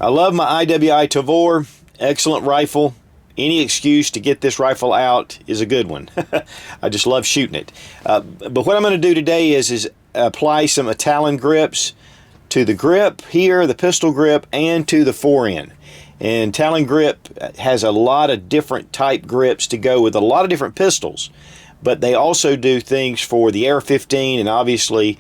I love my IWI Tavor, excellent rifle. Any excuse to get this rifle out is a good one. I just love shooting it. But what I'm going to do today is apply some Talon Grips to the grip here, the pistol grip, and to the forend. And Talon Grip has a lot of different type grips to go with a lot of different pistols. But they also do things for the AR-15 and obviously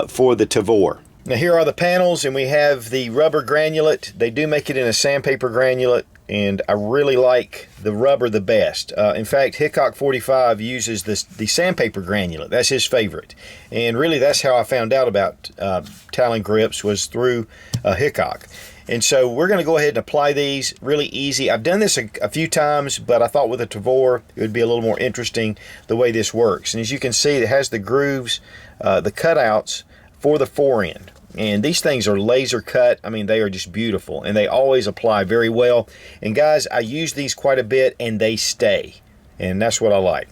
for the Tavor. Now here are the panels, and we have the rubber granulate. They do make it in a sandpaper granulate, and I really like the rubber the best. In fact, Hickok 45 uses the sandpaper granulate. That's his favorite. And really that's how I found out about Talon Grips, was through Hickok. And so we're going to go ahead and apply these really easy. I've done this a few times, but I thought with a Tavor it would be a little more interesting the way this works. And as you can see, it has the grooves, the cutouts for the forend. And these things are laser cut. I mean, they are just beautiful, and they always apply very well. And guys, I use these quite a bit, and they stay, and that's what I like.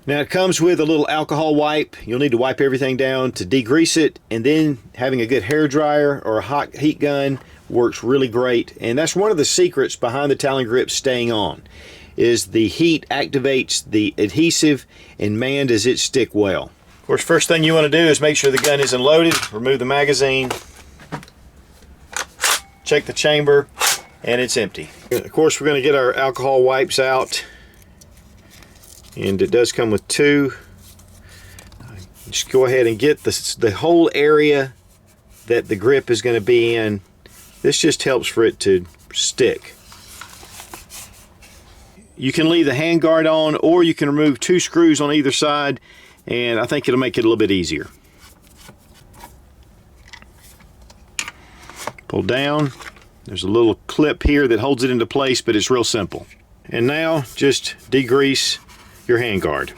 Now it comes with a little alcohol wipe. You'll need to wipe everything down to degrease it, and then having a good hair dryer or a hot heat gun works really great. And that's one of the secrets behind the Talon Grip staying on, is the heat activates the adhesive, and man, does it stick well. Of course, first thing you want to do is make sure the gun isn't loaded. Remove the magazine, check the chamber, and it's empty. Of course, we're going to get our alcohol wipes out, and it does come with two. Just go ahead and get the whole area that the grip is going to be in. This just helps for it to stick. You can leave the handguard on, or you can remove two screws on either side, and I think it'll make it a little bit easier. Pull down. There's a little clip here that holds it into place, but it's real simple. And now just degrease your handguard.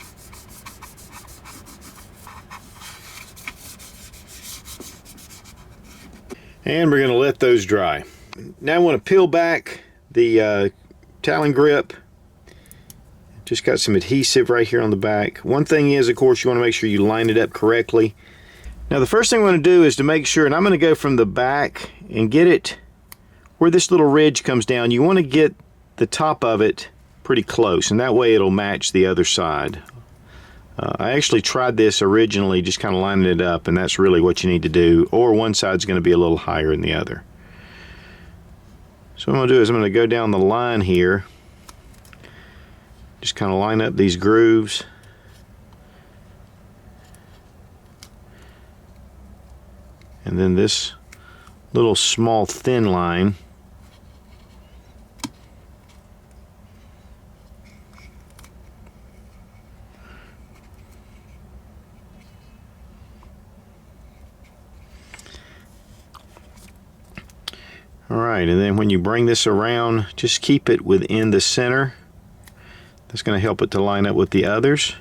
And we're going to let those dry. Now I want to peel back the Talon Grip. Just got some adhesive right here on the back. One thing is, of course, you want to make sure you line it up correctly. Now the first thing we want to do is to make sure, and I'm going to go from the back and get it where this little ridge comes down. You want to get the top of it pretty close, and that way it'll match the other side. I actually tried this originally, just kind of lining it up, and that's really what you need to do, or one side's going to be a little higher than the other. So what I'm going to do is I'm going to go down the line here. Just kind of line up these grooves. And then this little small thin line. Alright, and then when you bring this around, just keep it within the center. That's going to help it to line up with the others.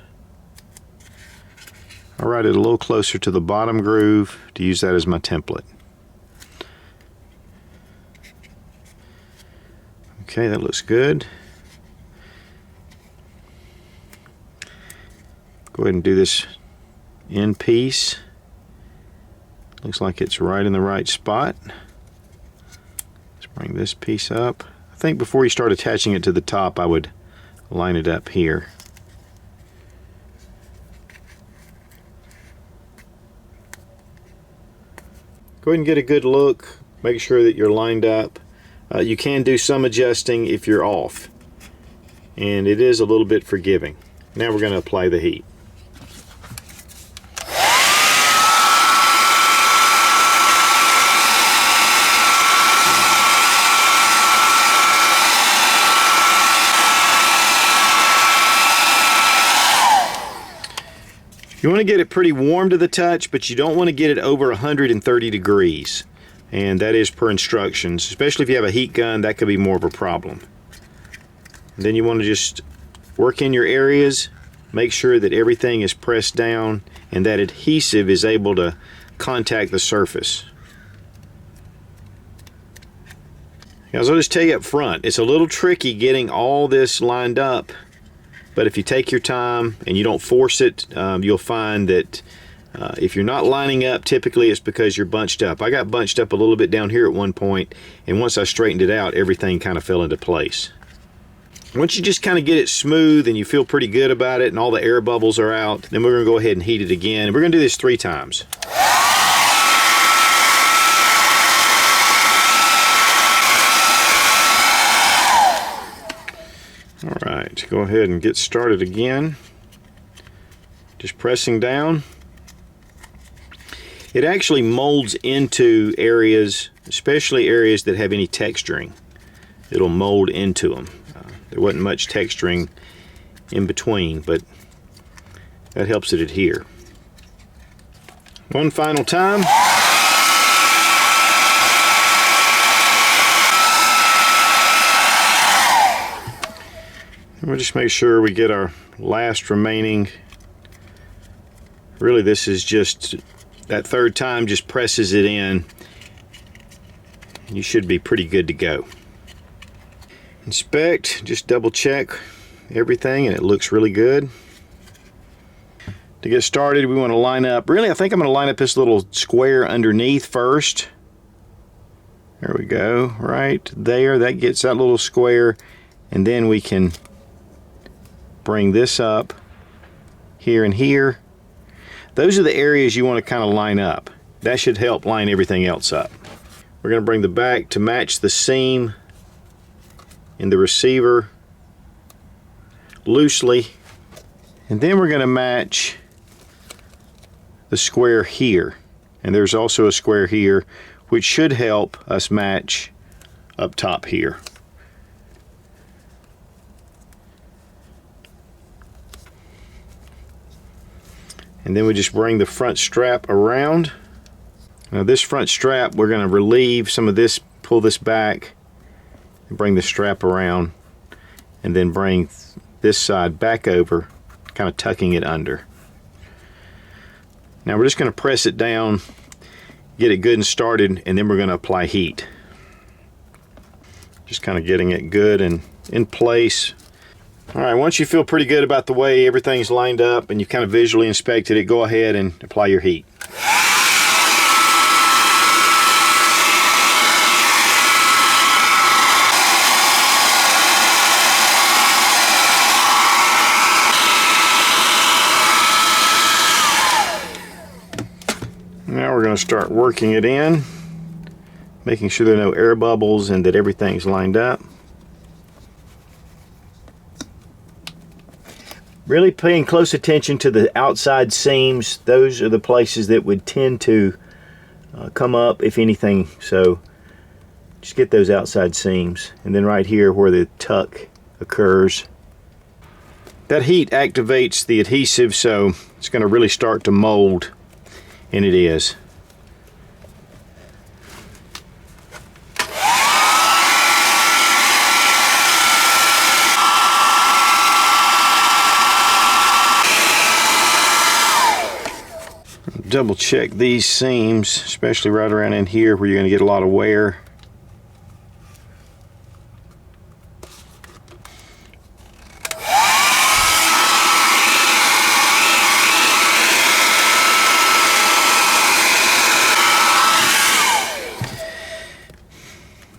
I'll write it a little closer to the bottom groove to use that as my template. Okay, that looks good. Go ahead and do this end piece. Looks like it's right in the right spot. Let's bring this piece up. I think before you start attaching it to the top, I would line it up here. Go ahead and get a good look. Make sure that you're lined up. You can do some adjusting if you're off, and it is a little bit forgiving. Now we're going to apply the heat. You want to get it pretty warm to the touch, but you don't want to get it over 130 degrees. And that is per instructions. Especially if you have a heat gun, that could be more of a problem. And then you want to just work in your areas, make sure that everything is pressed down and that adhesive is able to contact the surface. Guys, I'll just tell you up front, it's a little tricky getting all this lined up. But if you take your time and you don't force it, you'll find that If you're not lining up, typically it's because you're bunched up. I got bunched up a little bit down here at one point, and once I straightened it out, everything kind of fell into place. Once you just kind of get it smooth and you feel pretty good about it and all the air bubbles are out, then we're going to go ahead and heat it again. And we're going to do this 3 times. All right, go ahead and get started again. Just pressing down. It actually molds into areas, especially areas that have any texturing. It'll mold into them. There wasn't much texturing in between, but that helps it adhere. One final time. And we'll just make sure we get our last remaining. Really, this is just that 3rd time just presses it in. You should be pretty good to go. Inspect, just double check everything, and it looks really good. To get started, we want to line up. Really, I think I'm going to line up this little square underneath first. There we go, right there. That gets that little square, and then we can bring this up here and here. Those are the areas you want to kind of line up. That should help line everything else up. We're going to bring the back to match the seam in the receiver loosely, and then we're going to match the square here, and there's also a square here which should help us match up top here. And then we just bring the front strap around. Now this front strap, we're going to relieve some of this, pull this back, and bring the strap around, and then bring this side back over, kind of tucking it under. Now we're just going to press it down, get it good and started, and then we're going to apply heat. Just kind of getting it good and in place. Alright, once you feel pretty good about the way everything's lined up and you've kind of visually inspected it, go ahead and apply your heat. Now we're going to start working it in, making sure there are no air bubbles and that everything's lined up. Really paying close attention to the outside seams. Those are the places that would tend to come up, if anything. So just get those outside seams. And then right here where the tuck occurs. That heat activates the adhesive, so it's going to really start to mold. And it is. Double check these seams, especially right around in here where you're going to get a lot of wear.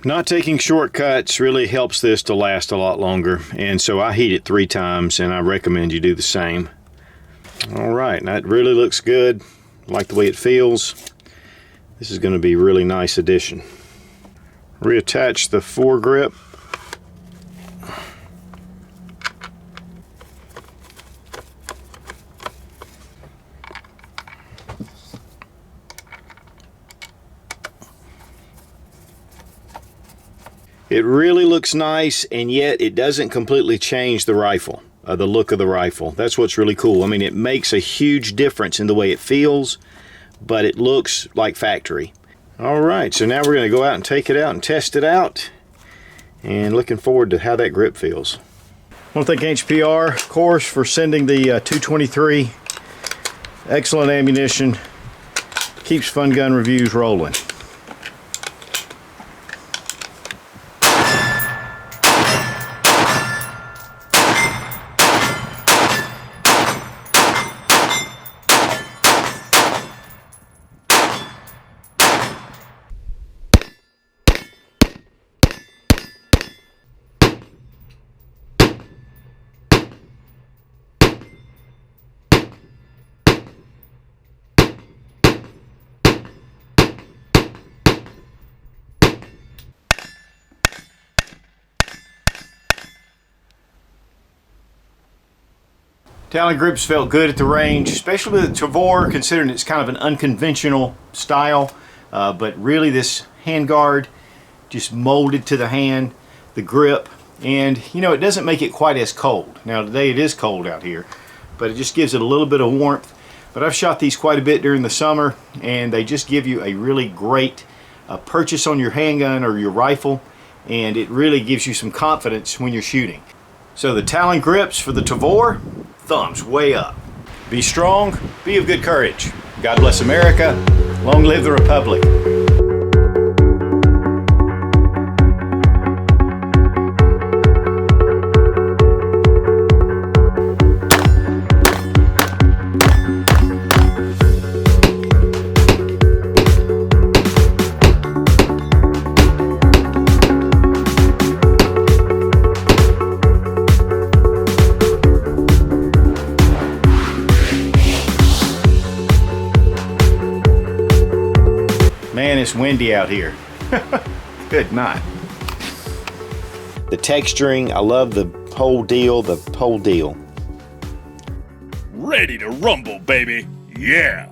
Not taking shortcuts really helps this to last a lot longer, and so I heat it 3 times, and I recommend you do the same. Alright, that really looks good. I like the way it feels. This is going to be a really nice addition. Reattach the foregrip. It really looks nice, and yet it doesn't completely change the rifle, the look of the rifle. That's what's really cool. I mean, it makes a huge difference in the way it feels, but it looks like factory. All right, so now we're going to go out and take it out and test it out, and looking forward to how that grip feels. I want to thank HPR, of course, for sending the 223. Excellent ammunition. Keeps fun gun reviews rolling. Talon Grips felt good at the range, especially with the Tavor, considering it's kind of an unconventional style. But really this handguard just molded to the hand, the grip, and you know, it doesn't make it quite as cold. Now today it is cold out here, but it just gives it a little bit of warmth. But I've shot these quite a bit during the summer, and they just give you a really great purchase on your handgun or your rifle, and it really gives you some confidence when you're shooting. So the Talon Grips for the Tavor, thumbs way up. Be strong, be of good courage. God bless America, long live the Republic. Man, it's windy out here. Good night. The texturing, I love the whole deal, Ready to rumble, baby. Yeah.